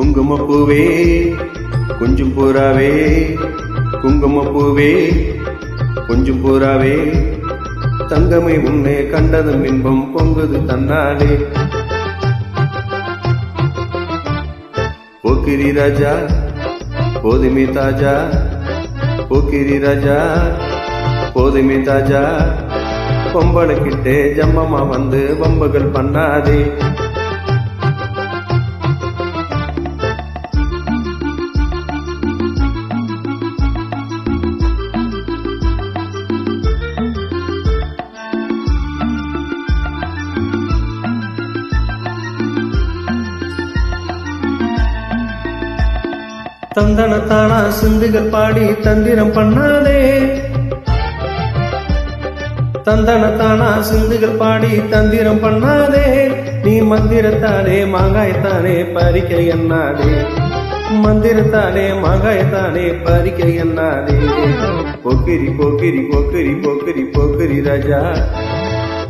குங்குமப்பூவே கொஞ்சம் பூராவே, குங்குமப்பூவே கொஞ்சம் பூராவே, தங்கமே உன்னை கண்டதும் இன்பம் பொங்குது தன்னாலே. போக்கிரி ராஜா போதுமே தாஜா, போக்கிரி ராஜா போதுமே தாஜா, பொம்பளைக்கிட்டே ஜம்மமா வந்து வம்புகள் பண்ணாதே. தந்தனத்தானா சிந்துகள் பாடி தந்திரம் பண்ணாதே, தந்தனத்தானா சிந்துகள் பாடி தந்திரம் பண்ணாதே, நீ மந்திரத்தானே மாங்காயத்தானே பறிக்க எண்ணாதே, மந்திரத்தானே மாங்காயத்தானே பறிக்க எண்ணாதே. போக்கிரி போக்கிரி போக்கிரி போக்கிரி போக்கிரி ராஜா,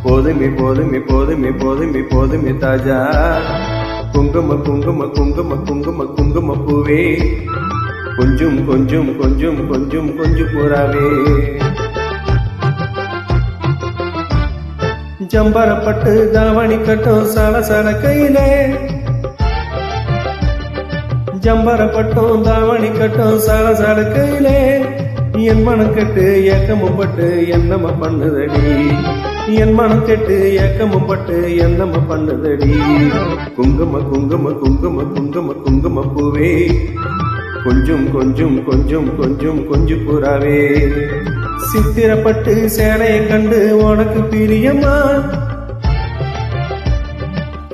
போதுமே போதுமே போதுமே போதுமே போதுமே தாஜா, குங்கும குங்கும குங்கும குங்கும குங்கும பூவே கொஞ்சம் கொஞ்சம் கொஞ்சம் கொஞ்சம் கொஞ்சம் பூராவே. ஜம்பரப்பட்டு தாவணி கட்டும் சல சல கையிலே, ஜம்பரப்பட்டும் தாவணி கட்டும் சல சல கையிலே, என் மனம் கெட்டு ஏக்கமும் பட்டு என்னம பண்ணுதடி, என் மனம் கெட்டு ஏக்கமும் பட்டு என்னம பண்ணுதடி. குங்கும குங்கும குங்கும குங்கும குங்கும பூவே கொஞ்சம் கொஞ்சம் கொஞ்சம் கொஞ்சம் கொஞ்சம் பூராவே. சித்திரப்பட்டு சேலையை கண்டு உனக்கு பிரியமா,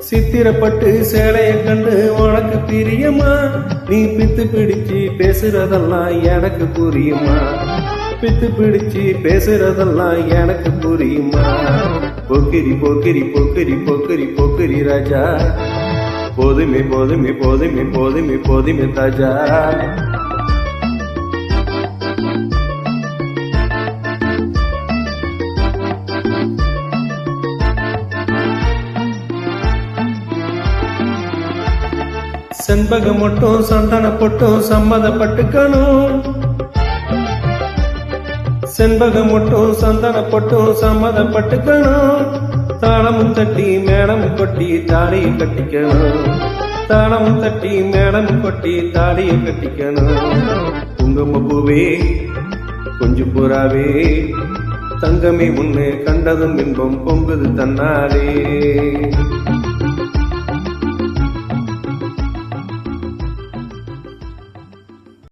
சித்திரப்பட்டு சேலையை கண்டு உனக்கு பிரியமா, நீ பித்து பிடிச்சு பேசுறதெல்லாம் எனக்கு புரியுமா, பித்து பிடிச்சு பேசுறதெல்லாம் எனக்கு புரியுமா. போக்கிரி போக்கிரி போக்கிரி போக்கிரி போக்கிரி ராஜா, போதுமே போதுமே போதுமே போதுமே போதுமே தாஜா. செண்பகம் மட்டும் சந்தன பொட்டும் சம்மதப்பட்டுக்கணும், செண்பகம் மட்டும் சந்தன பொட்டும் சம்மதப்பட்டுக்கணும், தாளமும் தட்டி மேளமும் கொட்டி தாலியை கட்டிக்கணும், தாளமும் தட்டி மேளமும் கொட்டி தாலியை கட்டிக்கணும். குங்கும பூவே கொஞ்சம் பூராவே, தங்கமே முன்னே கண்டதும் இன்பம் பொங்குது தன்னாலே.